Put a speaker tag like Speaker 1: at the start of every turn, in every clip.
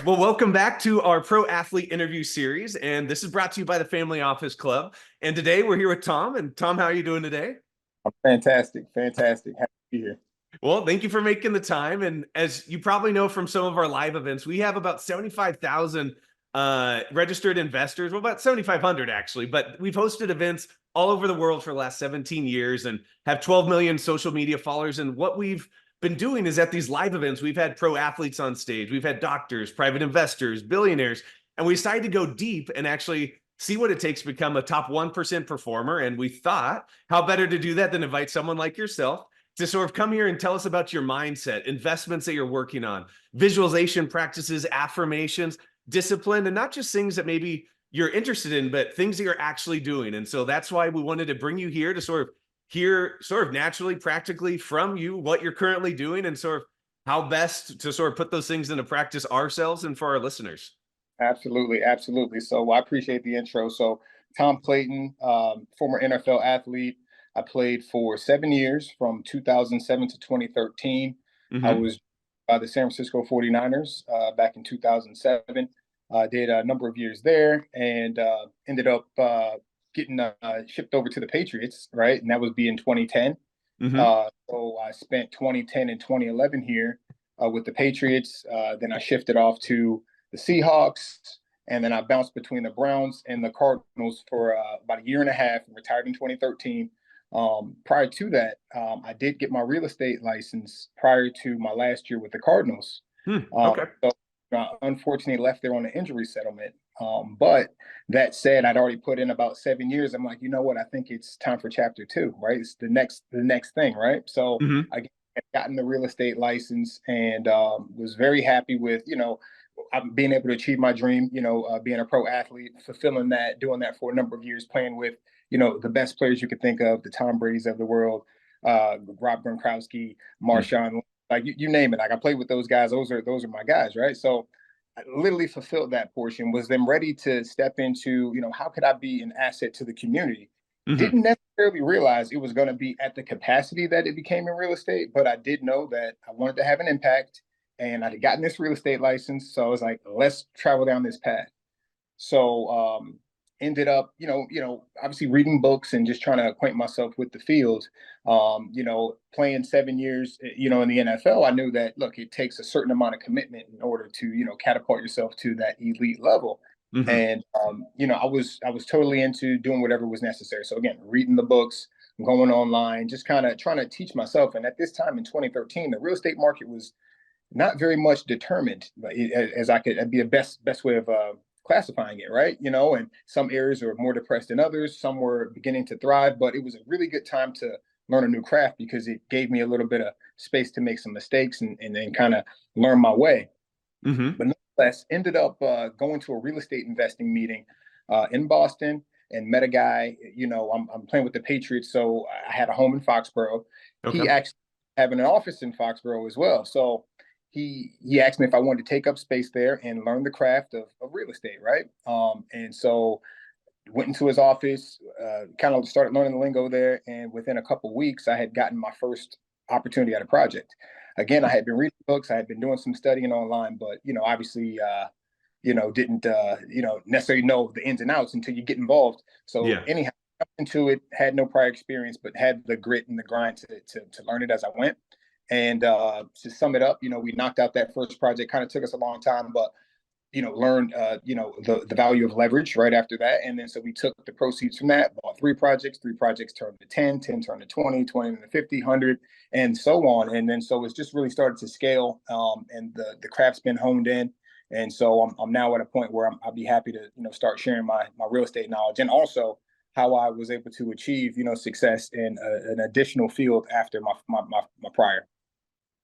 Speaker 1: Well, welcome back to our pro athlete interview series. And this is brought to you by the Family Office Club. And today we're here with Tom. And Tom, how are you doing today?
Speaker 2: I'm fantastic, fantastic. Happy to be here.
Speaker 1: Well, thank you for making the time. And as you probably know from some of our live events, we have about 75,000 registered investors. Well, about 7,500 actually, but we've hosted events all over the world for the last 17 years and have 12 million social media followers. And what we've been doing is at these live events, we've had pro athletes on stage, we've had doctors, private investors, billionaires, and we decided to go deep and actually see what it takes to become a top 1% performer. And we thought, how better to do that than invite someone like yourself to sort of come here and tell us about your mindset, investments that you're working on, visualization practices, affirmations, discipline, and not just things that maybe you're interested in, but things that you're actually doing. And so that's why we wanted to bring you here to sort of hear sort of naturally, practically from you what you're currently doing and sort of how best to sort of put those things into practice ourselves and for our listeners.
Speaker 2: Absolutely, absolutely. So I appreciate the intro. So Tom Clayton, former NFL athlete. I played for 7 years from 2007 to 2013. I
Speaker 1: Mm-hmm.
Speaker 2: was the San Francisco 49ers back in 2007. Did a number of years there and ended up getting shipped over to the Patriots, right? And that was in 2010.
Speaker 1: Mm-hmm.
Speaker 2: So I spent 2010 and 2011 here with the Patriots. Then I shifted off to the Seahawks, and then I bounced between the Browns and the Cardinals for about a year and a half and retired in 2013. Prior to that, I did get my real estate license prior to my last year with the Cardinals.
Speaker 1: Hmm.
Speaker 2: Um,
Speaker 1: Okay.
Speaker 2: so unfortunately left there on an injury settlement. But that said, I'd already put in about 7 years. I'm like, you know what? I think it's time for chapter two, right? It's the next thing, right? So
Speaker 1: Mm-hmm.
Speaker 2: I had gotten the real estate license and was very happy with, being able to achieve my dream, being a pro athlete, fulfilling that, doing that for a number of years, playing with, the best players you could think of, the Tom Brady's of the world, Rob Gronkowski, Marshawn, like you name it. Like I played with those guys. Those are my guys, right? So I literally fulfilled that portion, was then ready to step into, how could I be an asset to the community?
Speaker 1: Mm-hmm.
Speaker 2: Didn't necessarily realize it was going to be at the capacity that it became in real estate, but I did know that I wanted to have an impact and I'd gotten this real estate license. So I was like, let's travel down this path. So ended up, obviously reading books and just trying to acquaint myself with the field. Playing 7 years, in the NFL, I knew that look, it takes a certain amount of commitment in order to, catapult yourself to that elite level.
Speaker 1: Mm-hmm.
Speaker 2: And I was totally into doing whatever was necessary. So again, reading the books, going online, just kind of trying to teach myself. And at this time in 2013, the real estate market was not very much determined, as I could be a best way of classifying it, right? And some areas are more depressed than others. Some were beginning to thrive, but it was a really good time to learn a new craft because it gave me a little bit of space to make some mistakes and then kind of learn my way.
Speaker 1: Mm-hmm.
Speaker 2: But nonetheless, ended up going to a real estate investing meeting in Boston and met a guy. I'm playing with the Patriots, so I had a home in Foxborough.
Speaker 1: Okay.
Speaker 2: He actually having an office in Foxborough as well. So he asked me if I wanted to take up space there and learn the craft of real estate, right? And so went into his office, kind of started learning the lingo there, and within a couple of weeks, I had gotten my first opportunity at a project. Again, I had been reading books, I had been doing some studying online, but obviously, didn't necessarily know the ins and outs until you get involved. So
Speaker 1: Yeah.
Speaker 2: anyhow, into it, had no prior experience, but had the grit and the grind to learn it as I went. And to sum it up, we knocked out that first project. Kind of took us a long time, but learned the value of leverage right after that. And then so we took the proceeds from that, bought three projects turned to 10, 10 turned to 20, 20 to 50, 100, and so on. And then so it's just really started to scale, and the craft's been honed in. And so I'm now at a point where I'll be happy to start sharing my real estate knowledge and also how I was able to achieve success in an additional field after my prior.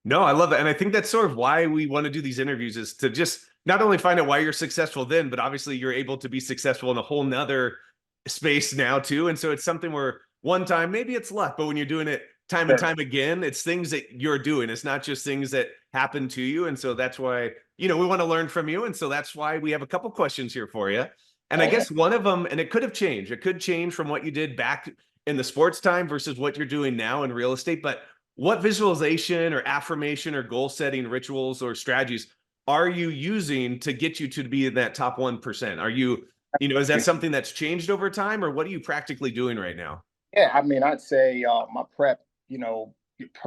Speaker 1: No, I love that. And I think that's sort of why we want to do these interviews is to just not only find out why you're successful then, but obviously you're able to be successful in a whole nother space now too. And so it's something where one time, maybe it's luck, but when you're doing it time and
Speaker 2: Sure.
Speaker 1: time again, it's things that you're doing. It's not just things that happen to you. And so that's why, we want to learn from you. And so that's why we have a couple questions here for you. And I
Speaker 2: All right.
Speaker 1: guess one of them, and it could have changed. It could change from what you did back in the sports time versus what you're doing now in real estate. But what visualization or affirmation or goal setting rituals or strategies are you using to get you to be in that top 1%? Are you, is that something that's changed over time, or what are you practically doing right now?
Speaker 2: Yeah, I mean, I'd say my prep,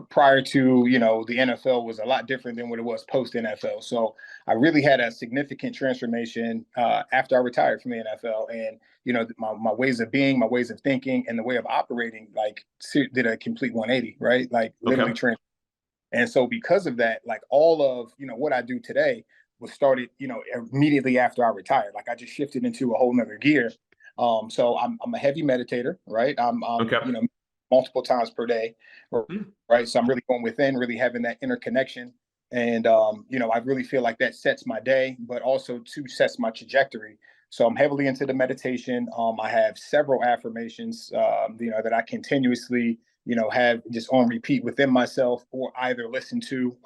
Speaker 2: prior to, the NFL was a lot different than what it was post NFL. So I really had a significant transformation after I retired from the NFL. And, my ways of being, my ways of thinking, and the way of operating, like, did a complete 180, right? Like, literally
Speaker 1: Okay.
Speaker 2: trans. And so because of that, like, all of, what I do today was started, immediately after I retired. Like, I just shifted into a whole nother gear. So I'm a heavy meditator, right?
Speaker 1: Okay.
Speaker 2: Multiple times per day,
Speaker 1: Mm.
Speaker 2: right? So I'm really going within, really having that inner connection. And, I really feel like that sets my day, but also too sets my trajectory. So I'm heavily into the meditation. I have several affirmations, that I continuously, have just on repeat within myself, or either listen to,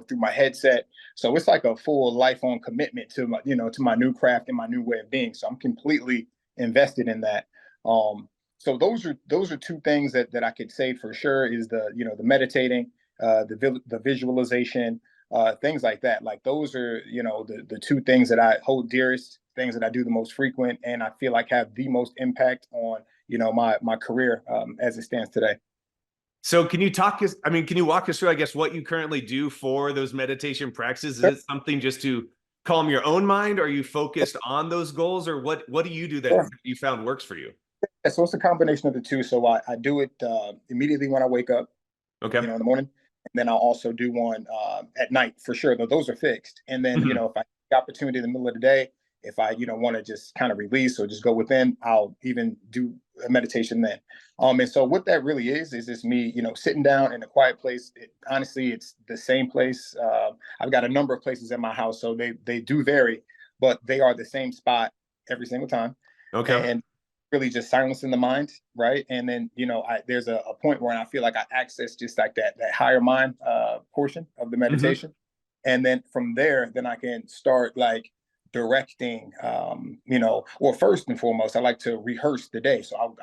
Speaker 2: through my headset. So it's like a full lifelong commitment to my, to my new craft and my new way of being. So I'm completely invested in that. So those are two things that I could say for sure is the meditating, the visualization, things like that. Like, those are, the two things that I hold dearest, things that I do the most frequent, and I feel like have the most impact on, my career, as it stands today.
Speaker 1: So can you talk us, I mean, can you walk us through, I guess, what you currently do for those meditation practices? Is it something just to calm your own mind? Or are you focused on those goals, or what do you do that
Speaker 2: Sure.
Speaker 1: you found works for you?
Speaker 2: Yeah, so it's a combination of the two. So I do it immediately when I wake up,
Speaker 1: Okay.
Speaker 2: in the morning. And then I'll also do one at night for sure, though those are fixed. And then,
Speaker 1: Mhm.
Speaker 2: if I have the opportunity in the middle of the day, if I, want to just kind of release or just go within, I'll even do a meditation then. And so what that really is just me, sitting down in a quiet place. Honestly, it's the same place. I've got a number of places in my house, so they do vary, but they are the same spot every single time.
Speaker 1: Okay.
Speaker 2: And really just silencing the mind, right? And then, there's a point where I feel like I access just like that higher mind portion of the
Speaker 1: Hmm.
Speaker 2: meditation. And then from there, then I can start like directing, or first and foremost, I like to rehearse the day. So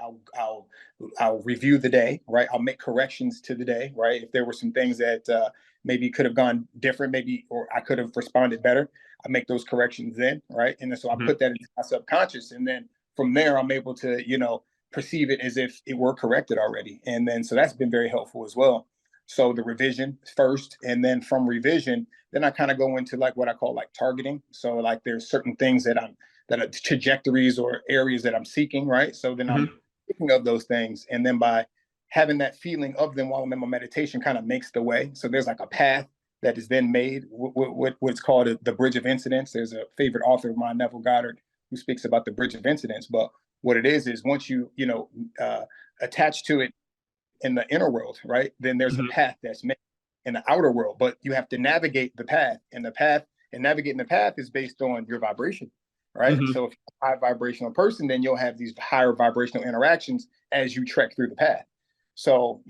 Speaker 2: I'll review the day, right? I'll make corrections to the day, right? If there were some things that maybe could have gone different, maybe, or I could have responded better, I make those corrections then, right? And then so I
Speaker 1: Hmm.
Speaker 2: put that into my subconscious, and then from there I'm able to, perceive it as if it were corrected already. And then so that's been very helpful as well. So the revision first, and then from revision, then I kind of go into like what I call like targeting. So like there's certain things that are trajectories or areas that I'm seeking, right? So then I'm
Speaker 1: Hmm.
Speaker 2: thinking of those things, and then by having that feeling of them while I'm in my meditation kind of makes the way. So there's like a path that is then made, what's called the bridge of incidents. There's a favorite author of mine, Neville Goddard, who speaks about the bridge of incidents. But what it is once you uh, attach to it in the inner world, right? Then there's a
Speaker 1: Hmm.
Speaker 2: path that's made in the outer world, but you have to navigate the path, and navigating the path is based on your vibration, right?
Speaker 1: Hmm.
Speaker 2: So if you're a high vibrational person, then you'll have these higher vibrational interactions as you trek through the path. So,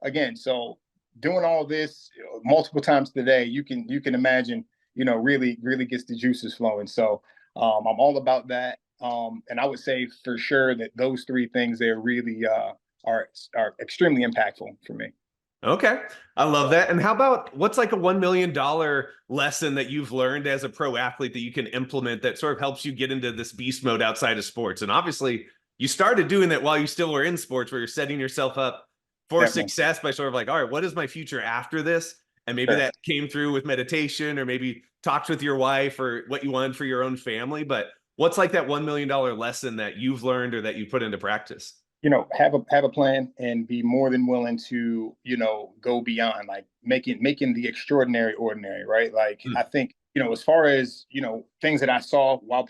Speaker 2: again, so doing all this, multiple times today, you can imagine, really, really gets the juices flowing. So I'm all about that. And I would say for sure that those three things, they're really are are extremely impactful for me.
Speaker 1: Okay. I love that. And how about what's like a $1 million lesson that you've learned as a pro athlete that you can implement that sort of helps you get into this beast mode outside of sports? And obviously, you started doing that while you still were in sports, where you're setting yourself up for
Speaker 2: Yeah, man.
Speaker 1: success by sort of like, all right, what is my future after this? And maybe
Speaker 2: Sure.
Speaker 1: that came through with meditation, or maybe talked with your wife, or what you wanted for your own family. But what's like that $1 million lesson that you've learned or that you put into practice?
Speaker 2: Have a plan and be more than willing to, go beyond, like making the extraordinary ordinary, right? Like, I
Speaker 1: Mm.
Speaker 2: think, as far as, things that I saw while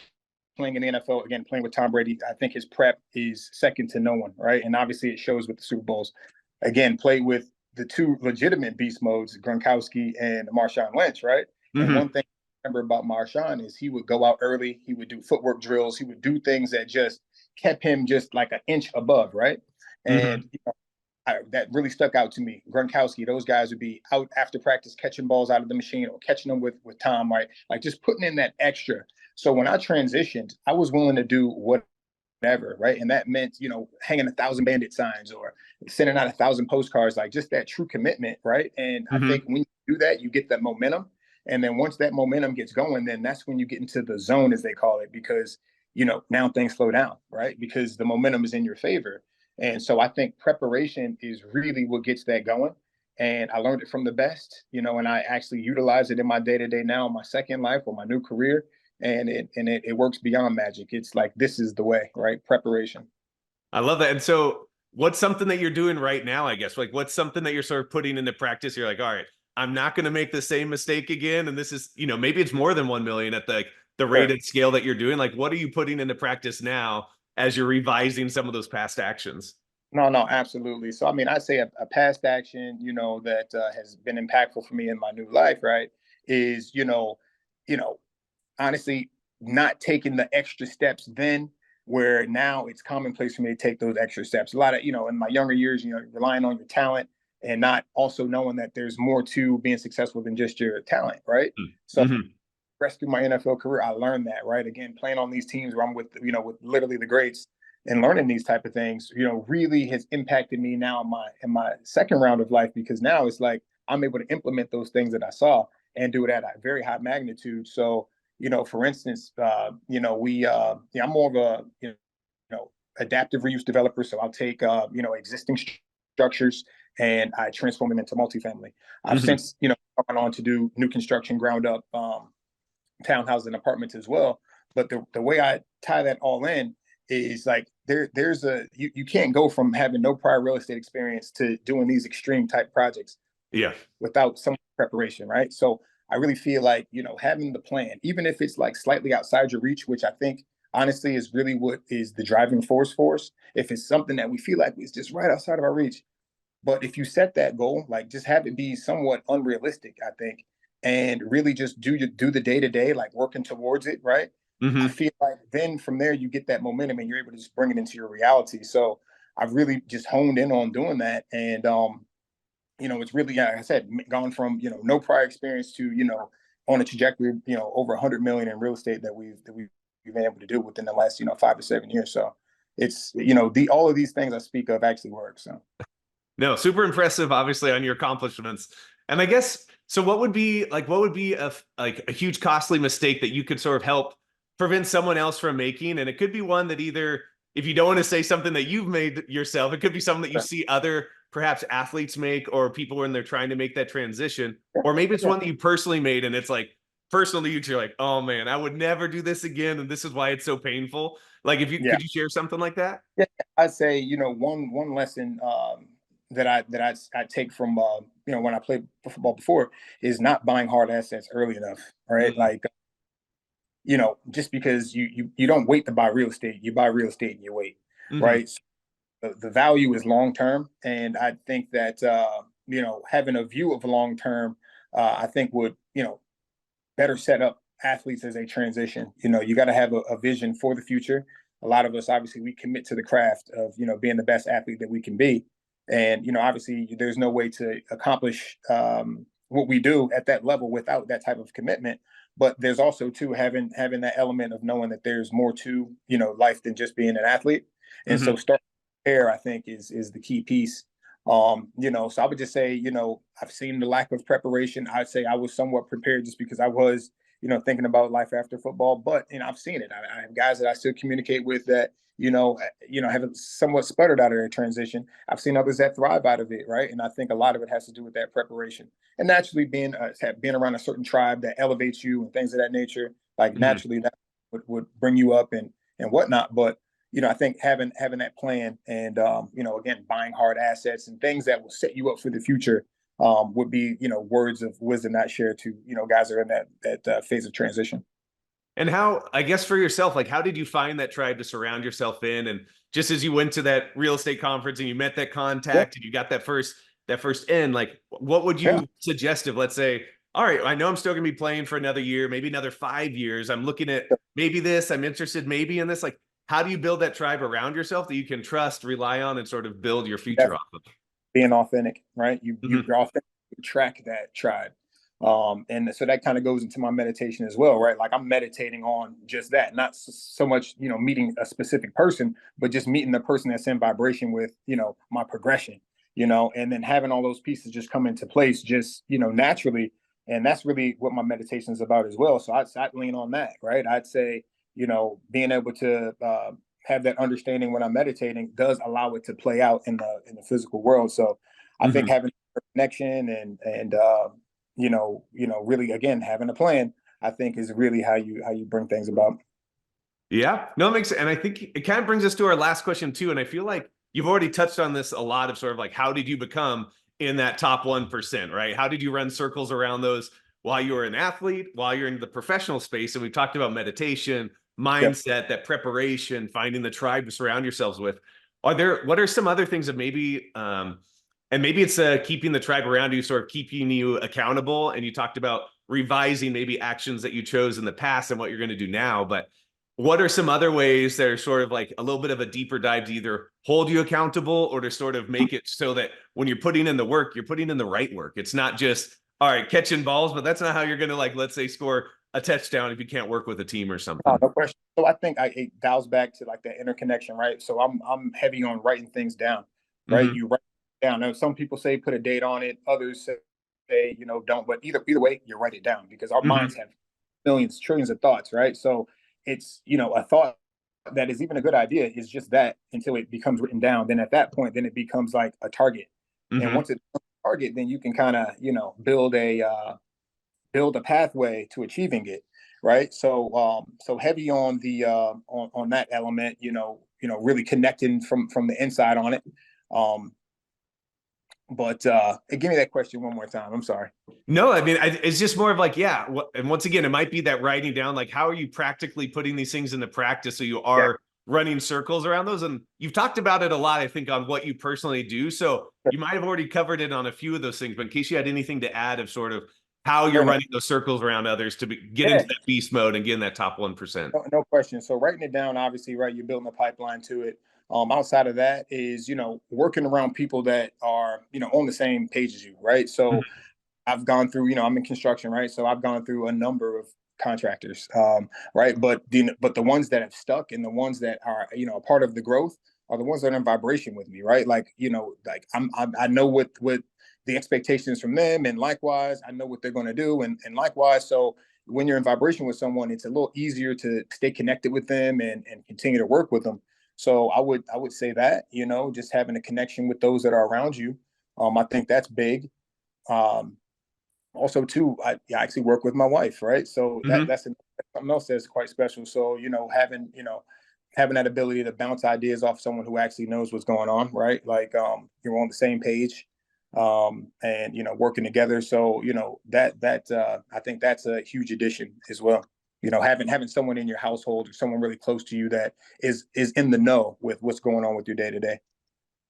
Speaker 2: playing in the NFL, again, playing with Tom Brady, I think his prep is second to no one, right? And obviously it shows with the Super Bowls. Again, played with the two legitimate beast modes, Gronkowski and Marshawn Lynch, right? And one
Speaker 1: Hmm.
Speaker 2: thing I remember about Marshawn is he would go out early, he would do footwork drills, he would do things that just kept him just like an inch above, right? And
Speaker 1: Hmm.
Speaker 2: that really stuck out to me. Gronkowski, those guys would be out after practice catching balls out of the machine, or catching them with Tom, right? Like, just putting in that extra. So when I transitioned, I was willing to do whatever, right? And that meant, hanging 1,000 bandit signs, or sending out 1,000 postcards, like just that true commitment, right? And I think
Speaker 1: Hmm.
Speaker 2: when you do that, you get that momentum. And then once that momentum gets going, then that's when you get into the zone, as they call it, because, now things slow down, right? Because the momentum is in your favor. And so I think preparation is really what gets that going. And I learned it from the best, and I actually utilize it in my day to day now, in my second life or my new career. And it works beyond magic. It's like, this is the way, right? Preparation.
Speaker 1: I love that. And so what's something that you're doing right now, I guess? Like what's something that you're sort of putting into practice? You're like, all right, I'm not going to make the same mistake again. And this is, maybe it's more than 1 million at the rate
Speaker 2: Sure.
Speaker 1: and scale that you're doing. Like, what are you putting into practice now as you're revising some of those past actions?
Speaker 2: No, no, absolutely. So, I mean, I'd say a past action, that has been impactful for me in my new life, right, is, you know, honestly, not taking the extra steps then, where now it's commonplace for me to take those extra steps. A lot of, in my younger years, relying on your talent and not also knowing that there's more to being successful than just your talent, right? So,
Speaker 1: Mm-hmm.
Speaker 2: rest through my NFL career, I learned that, right? Again, playing on these teams where I'm with, with literally the greats and learning these type of things, really has impacted me now in my second round of life, because now it's like I'm able to implement those things that I saw and do it at a very high magnitude. So, for instance, I'm more of a, adaptive reuse developer. So I'll take, existing structures and I transform them into multifamily. I've
Speaker 1: Mm-hmm.
Speaker 2: since, gone on to do new construction, ground up, townhouses and apartments as well. But the way I tie that all in is like there's you can't go from having no prior real estate experience to doing these extreme type projects
Speaker 1: Yeah.
Speaker 2: without some preparation, right? So I really feel like, having the plan, even if it's like slightly outside your reach, which I think honestly is really what is the driving force for us. If it's something that we feel like is just right outside of our reach, but if you set that goal, like just have it be somewhat unrealistic, I think, and really just do the day to day, like working towards it, right? I
Speaker 1: Mm-hmm.
Speaker 2: feel like then from there you get that momentum and you're able to just bring it into your reality. So I've really just honed in on doing that, and it's really, like I said, gone from no prior experience to on a trajectory, over 100 million in real estate that we've been able to do within the last 5 to 7 years. So it's the all of these things I speak of actually work. So.
Speaker 1: No, super impressive, obviously, on your accomplishments. And I guess so. What would be a huge costly mistake that you could sort of help prevent someone else from making? And it could be one that either, if you don't want to say something that you've made yourself, it could be something that you see other perhaps athletes make or people when they're trying to make that transition,
Speaker 2: Yeah,
Speaker 1: or maybe it's
Speaker 2: yeah,
Speaker 1: one that you personally made and it's like personal to you. You're like, oh man, I would never do this again, and this is why it's so painful. Like, if you
Speaker 2: yeah.
Speaker 1: could you share something like that?
Speaker 2: Yeah, I'd say one lesson that I take from when I played football before is not buying hard assets early enough, right?
Speaker 1: Mm-hmm.
Speaker 2: Like just because you don't wait to buy real estate, you buy real estate and you wait,
Speaker 1: Mm-hmm.
Speaker 2: right? So the value is long term, and I think that having a view of long term, I think would better set up athletes as they transition. You got to have a vision for the future. A lot of us, obviously, we commit to the craft of, being the best athlete that we can be. And, obviously, there's no way to accomplish what we do at that level without that type of commitment. But there's also, too, having that element of knowing that there's more to, life than just being an athlete. And so
Speaker 1: Mm-hmm.
Speaker 2: start there, I think, is the key piece. So I would just say, I've seen the lack of preparation. I'd say I was somewhat prepared just because I was, thinking about life after football. But I've seen it. I have guys that I still communicate with that, have somewhat sputtered out of their transition. I've seen others that thrive out of it, right? And I think a lot of it has to do with that preparation and naturally being around a certain tribe that elevates you and things of that nature. Like
Speaker 1: Mm-hmm.
Speaker 2: naturally that would bring you up and whatnot. But I think having that plan and again, buying hard assets and things that will set you up for the future would be words of wisdom not shared to guys that are in that phase of transition.
Speaker 1: And how, I guess for yourself, like how did you find that tribe to surround yourself in? And just as you went to that real estate conference and you met that
Speaker 2: Yeah,
Speaker 1: contact and you got that first in, like what would
Speaker 2: yeah.
Speaker 1: you suggest if, let's say, all right, I know I'm still gonna be playing for another year, maybe another 5 years. I'm looking at maybe this, I'm interested maybe in this. Like, how do you build that tribe around yourself that you can trust, rely on, and sort of build your future
Speaker 2: Definitely
Speaker 1: off of?
Speaker 2: being authentic, right?
Speaker 1: Mhm.
Speaker 2: You're authentic. You track that tribe. And so that kind of goes into my meditation as well, right? Like I'm meditating on just that, not so much, meeting a specific person, but just meeting the person that's in vibration with, my progression, and then having all those pieces just come into place just, naturally, And that's really what my meditation is about as well. So I'd lean on that, right? I'd say, being able to have that understanding when I'm meditating does allow it to play out in the physical world. So I think
Speaker 1: Mhm.
Speaker 2: having a connection and really again having a plan, I think is really how you bring things about.
Speaker 1: Yeah, no, it makes sense. And I think it kind of brings us to our last question too. And I feel like you've already touched on this a lot of sort of like, how did you become in that top 1%, right? How did you run circles around those while you were an athlete, while you're in the professional space? And we've talked about meditation,
Speaker 2: Yep.
Speaker 1: mindset, that preparation, finding the tribe to surround yourselves with. What are some other things that maybe, and maybe it's keeping the tribe around you, sort of keeping you accountable. And you talked about revising maybe actions that you chose in the past and what you're going to do now. But what are some other ways that are sort of like a little bit of a deeper dive to either hold you accountable or to sort of make it so that when you're putting in the work, you're putting in the right work? It's not just, all right, catching balls, but that's not how you're going to, like, let's say, score a touchdown if you can't work with a team or something.
Speaker 2: No question. So I think it dials back to like that interconnection, right? So I'm heavy on writing things down, right?
Speaker 1: Mm-hmm.
Speaker 2: You write it down. Now, some people say put a date on it. Others say don't. But either way, you write it down because our
Speaker 1: Mm-hmm.
Speaker 2: minds have millions, trillions of thoughts, right? So it's a thought that is even a good idea is just that until it becomes written down. Then at that point, then it becomes like a target. And
Speaker 1: Mm-hmm.
Speaker 2: once it's a target, then you can kind of build a pathway to achieving it, right? So heavy on the on that element, really connecting from the inside on it. um but give me that question one more time. I'm sorry.
Speaker 1: No, I mean, it's just more of like, yeah. And once again, it might be that writing down, like, how are you practically putting these things into practice so you
Speaker 2: Yeah.
Speaker 1: are running circles around those? And you've talked about it a lot, I think, on what you personally do. So you might have already covered it on a few of those things, but in case you had anything to add of sort of how you're
Speaker 2: No, no.
Speaker 1: running those circles around others to get
Speaker 2: Yeah.
Speaker 1: into that beast mode and get in that top 1%.
Speaker 2: No question. So writing it down, obviously, right? You're building a pipeline to it. Outside of that is, working around people that are, on the same page as you, right? So I've gone through, I'm in construction, right? So I've gone through a number of contractors, right? But the ones that have stuck and the ones that are, a part of the growth are the ones that are in vibration with me, right? Like, like I know what the expectations from them, and likewise, I know what they're going to do, and likewise. So when you're in vibration with someone, it's a little easier to stay connected with them and continue to work with them. So I would say that, just having a connection with those that are around you. I think that's big. Um, Also too, I actually work with my wife, right? So
Speaker 1: Mm-hmm.
Speaker 2: that's something else that's quite special. So having that ability to bounce ideas off someone who actually knows what's going on, right? Like you're on the same page, and working together. So that I think that's a huge addition as well. Having someone in your household or someone really close to you that is in the know with what's going on with your day to day.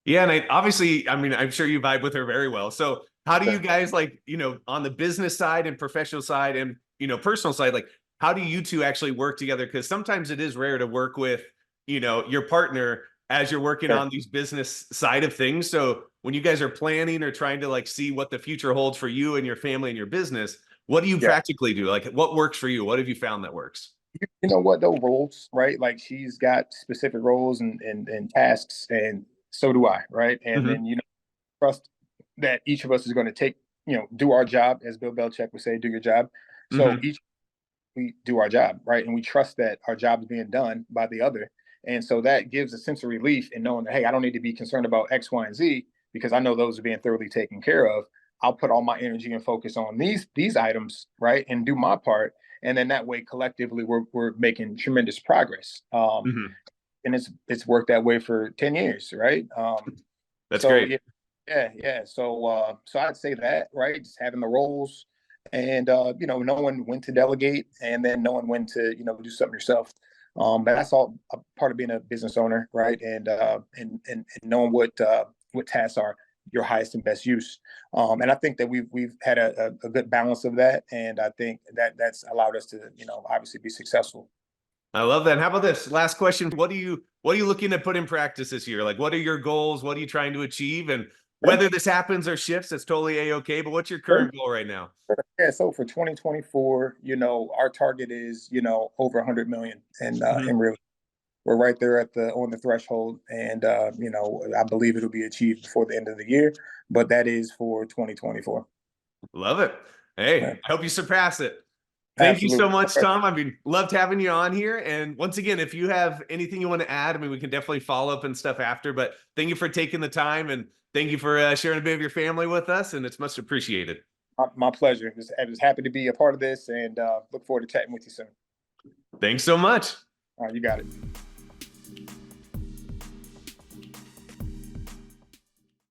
Speaker 1: Yeah, and obviously, I mean, I'm sure you vibe with her very well. So, how do you guys, like, on the business side and professional side and personal side, like, how do you two actually work together? Because sometimes it is rare to work with your partner as you're working
Speaker 2: Sure.
Speaker 1: on these business side of things. So, when you guys are planning or trying to like see what the future holds for you and your family and your business, what do you
Speaker 2: Yeah.
Speaker 1: practically do? Like, what works for you? What have you found that works?
Speaker 2: You know what though, roles, right? Like she's got specific roles and tasks, and so do I, right? And
Speaker 1: Mm-hmm.
Speaker 2: then trust that each of us is going to take, do our job, as Bill Belichick would say, do your job. So
Speaker 1: Mm-hmm.
Speaker 2: each we do our job, right? And we trust that our job is being done by the other. And so that gives a sense of relief in knowing that, hey, I don't need to be concerned about X, Y, and Z because I know those are being thoroughly taken care of. I'll put all my energy and focus on these items, right? And do my part. And then that way, collectively, we're making tremendous progress.
Speaker 1: Mm-hmm.
Speaker 2: And it's worked that way for 10 years, right?
Speaker 1: That's
Speaker 2: So
Speaker 1: great.
Speaker 2: yeah, yeah. So I'd say that, right? Just having the roles and knowing when to delegate and then knowing when to, do something yourself. That's all a part of being a business owner, right? And knowing what tasks are your highest and best use. And I think that we've had a good balance of that, and I think that that's allowed us to, obviously be successful.
Speaker 1: I love that. How about this last question? What are you looking to put in practice this year? Like, what are your goals? What are you trying to achieve? And whether this happens or shifts, it's totally a-okay. But what's your current goal right now?
Speaker 2: Yeah, so for 2024, our target is, over 100 million, and
Speaker 1: Mhm.
Speaker 2: really we're right there on the threshold, and I believe it'll be achieved before the end of the year, but that is for 2024.
Speaker 1: Love it. Hey,
Speaker 2: Yeah.
Speaker 1: I hope you surpass it. Thank you so
Speaker 2: Absolutely.
Speaker 1: much, Tom. I mean, loved having you on here. And once again, if you have anything you want to add, I mean, we can definitely follow up and stuff after. But thank you for taking the time, and thank you for sharing a bit of your family with us. And it's much appreciated.
Speaker 2: My pleasure. I was happy to be a part of this, and look forward to chatting with you soon.
Speaker 1: Thanks so much.
Speaker 2: All right, you got it.